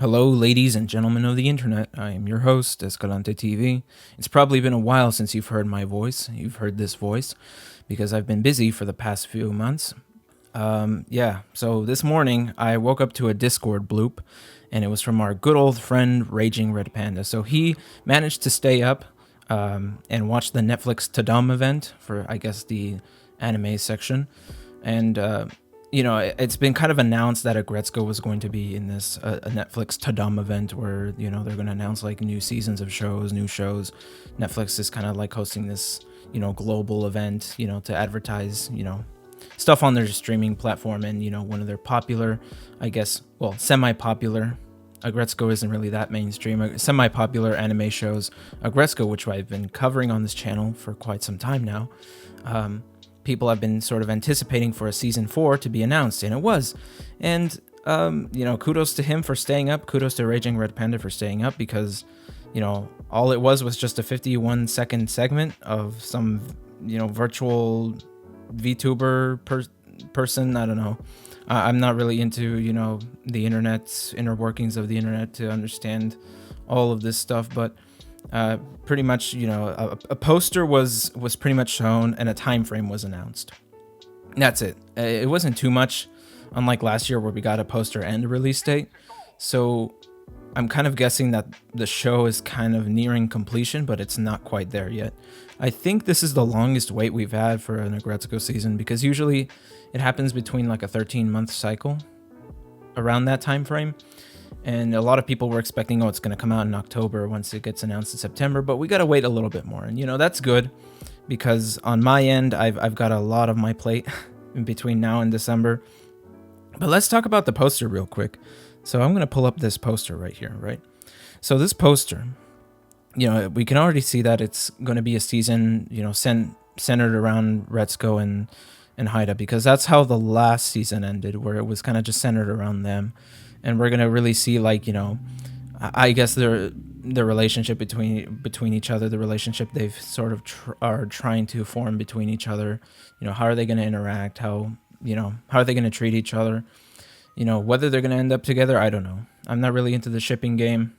Hello, ladies and gentlemen of the internet. I am your host, Escalante TV. It's probably been a while since you've heard my voice. You've heard this voice because I've been busy for the past few months. So this morning I woke up to a Discord bloop, and it was from our good old friend Raging Red Panda. So he managed to stay up and watch the Netflix Tudum event for, I guess, the anime section. And it's been kind of announced that Aggretsuko was going to be in this a Netflix Tudum event where they're going to announce like new seasons of shows, new shows. Netflix is kind of like hosting this global event to advertise stuff on their streaming platform, and one of their popular, I guess, well, semi-popular. Aggretsuko isn't really that mainstream. Semi-popular anime shows, Aggretsuko, which I've been covering on this channel for quite some time now. People have been sort of anticipating for a season 4 to be announced, and it was. And kudos to him for staying up. Kudos to Raging Red Panda for staying up, because all it was just a 51-second segment of some virtual VTuber person. I don't know. I'm not really into the internet's inner workings of the internet to understand all of this stuff, but pretty much a poster was pretty much shown and a time frame was announced. That's it. It wasn't too much, unlike last year where we got a poster and a release date. So I'm kind of guessing that the show is kind of nearing completion, but it's not quite there yet. I think this is the longest wait we've had for an Aggretsuko season, because usually it happens between like a 13-month cycle around that time frame. And a lot of people were expecting, it's going to come out in October once it gets announced in September, but we got to wait a little bit more. And that's good, because on my end, I've got a lot of my plate in between now and December. But let's talk about the poster real quick. So I'm going to pull up this poster right here, right? So this poster, we can already see that it's going to be a season, centered around Retsuko and Haida, because that's how the last season ended, where it was kind of just centered around them. And we're going to really see, like, I guess their relationship between each other, the relationship they've sort of are trying to form between each other. How are they going to interact? How are they going to treat each other? Whether they're going to end up together, I don't know. I'm not really into the shipping game,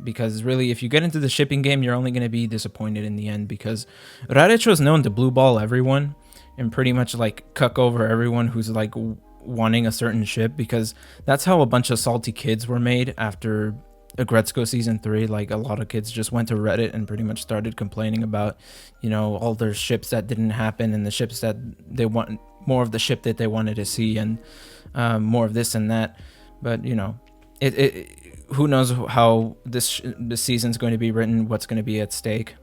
because really, if you get into the shipping game, you're only going to be disappointed in the end, because Rarecho is known to blue ball everyone and pretty much like cuck over everyone who's like wanting a certain ship, because that's how a bunch of salty kids were made after Aggretsuko season 3. Like, a lot of kids just went to Reddit and pretty much started complaining about all their ships that didn't happen, and the ships that they want, more of the ship that they wanted to see, and more of this and that. But who knows how this season's going to be written, what's going to be at stake,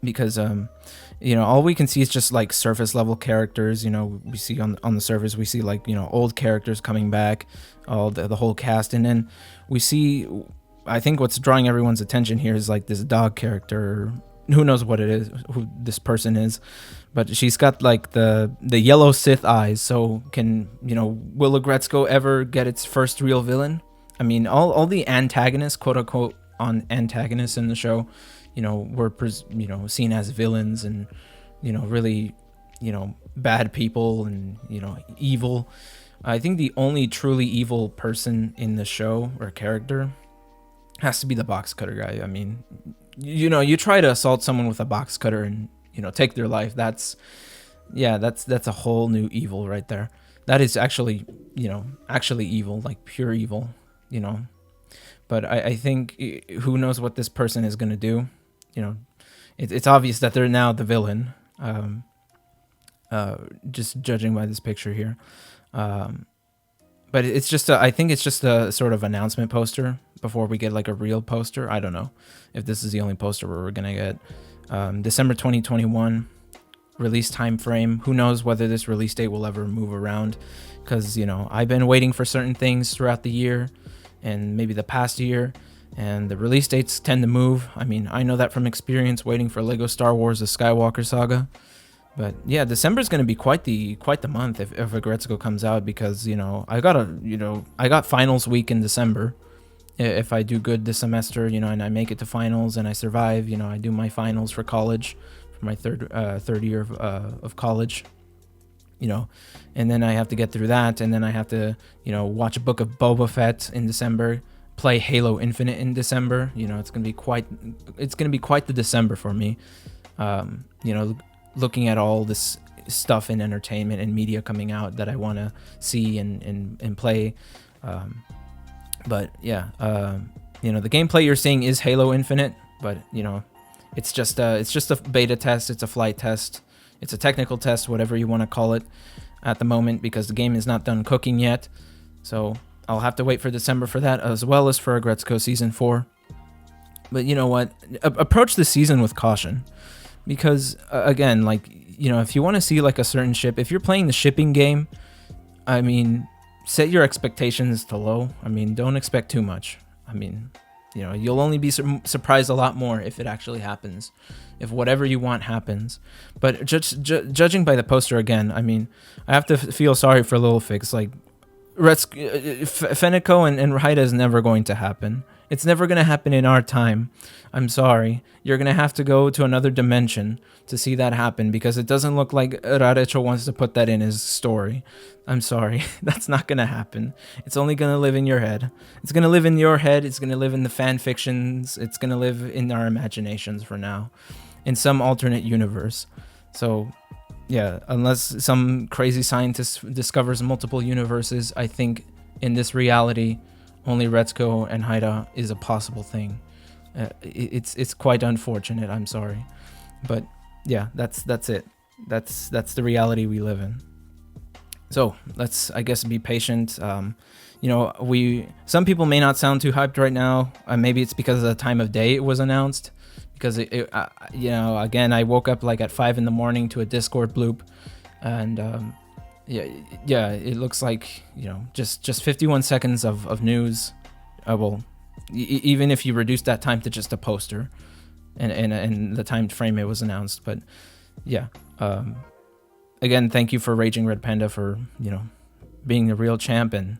because all we can see is just like surface level characters. We see on the surface, we see like old characters coming back, all the whole cast, and then we see, I think what's drawing everyone's attention here is like this dog character. Who knows what it is, who this person is, but she's got like the yellow Sith eyes. So will Aggretsuko ever get its first real villain? I mean, all the antagonists, quote unquote, antagonists in the show, were seen as villains, and really bad people, and evil. I think the only truly evil person in the show or character has to be the box cutter guy. I mean, you try to assault someone with a box cutter and take their life. That's a whole new evil right there. That is actually evil, like pure evil. But I think, who knows what this person is going to do. It's obvious that they're now the villain, just judging by this picture here. But it's just I think it's just a sort of announcement poster before we get like a real poster. I don't know if this is the only poster where we're going to get. December 2021 release time frame. Who knows whether this release date will ever move around, because I've been waiting for certain things throughout the year and maybe the past year, and the release dates tend to move. I mean, I know that from experience waiting for Lego Star Wars: The Skywalker Saga. But yeah, December is going to be quite the month if Aggretsuko comes out, because I got finals week in December. If I do good this semester, and I make it to finals and I survive, I do my finals for college, for my third year of college. And then I have to get through that, and then I have to watch a book of Boba Fett in December. play Halo Infinite in December. You know, it's gonna be quite the December for me. You know, looking at all this stuff in entertainment and media coming out that I want to see and play. But yeah, you know, the gameplay you're seeing is Halo Infinite, but you know, it's just a beta test. It's a flight test. It's a technical test, whatever you want to call it, at the moment, because the game is not done cooking yet. So I'll have to wait for December for that, as well as for Aggretsuko Season 4. But you know what? Approach the season with caution, because again, like, you know, if you want to see like a certain ship, if you're playing the shipping game, I mean, set your expectations to low. I mean, don't expect too much. I mean, you know, you'll only be surprised a lot more if it actually happens, if whatever you want happens. But judging by the poster again, I mean, I have to feel sorry for Little Fix. Like, Fenico and Raida is never going to happen. It's never going to happen in our time. I'm sorry. You're going to have to go to another dimension to see that happen, because it doesn't look like Rarecho wants to put that in his story. I'm sorry. That's not going to happen. It's only going to live in your head. It's going to live in your head. It's going to live in the fan fictions. It's going to live in our imaginations for now, in some alternate universe. So yeah, unless some crazy scientist discovers multiple universes, I think in this reality, only Retsuko and Haida is a possible thing. It's quite unfortunate. I'm sorry, but yeah, that's it. That's the reality we live in. So let's, I guess, be patient. You know, some people may not sound too hyped right now. Maybe it's because of the time of day it was announced. Because you know, again, I woke up like at 5 a.m. to a Discord bloop, and yeah, it looks like, you know, just 51 seconds of news. Well, even if you reduce that time to just a poster, and the time frame it was announced. But yeah, again, thank you for Raging Red Panda for, you know, being the real champ and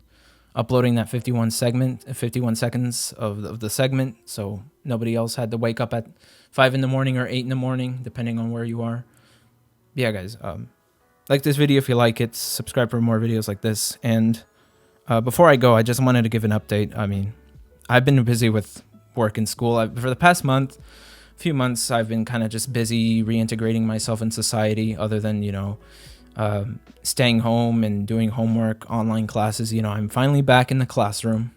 uploading that 51 seconds of the segment, so nobody else had to wake up at 5 a.m. or 8 a.m, depending on where you are. Yeah, guys, like this video if you like it, subscribe for more videos like this, and before I go, I just wanted to give an update. I mean, I've been busy with work and school. For the past few months, I've been kind of just busy reintegrating myself in society, other than, you know, staying home and doing homework, online classes. You know, I'm finally back in the classroom,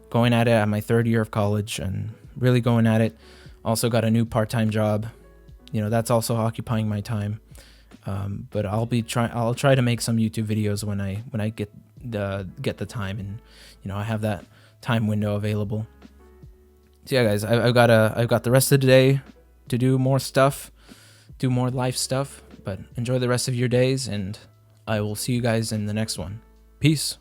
going at it at my 3rd year of college and really going at it. Also got a new part-time job. You know, that's also occupying my time. But I'll try to make some YouTube videos when I get the time, and, you know, I have that time window available. So yeah, guys, I've got the rest of the day to do more stuff, do more life stuff. But enjoy the rest of your days, and I will see you guys in the next one. Peace.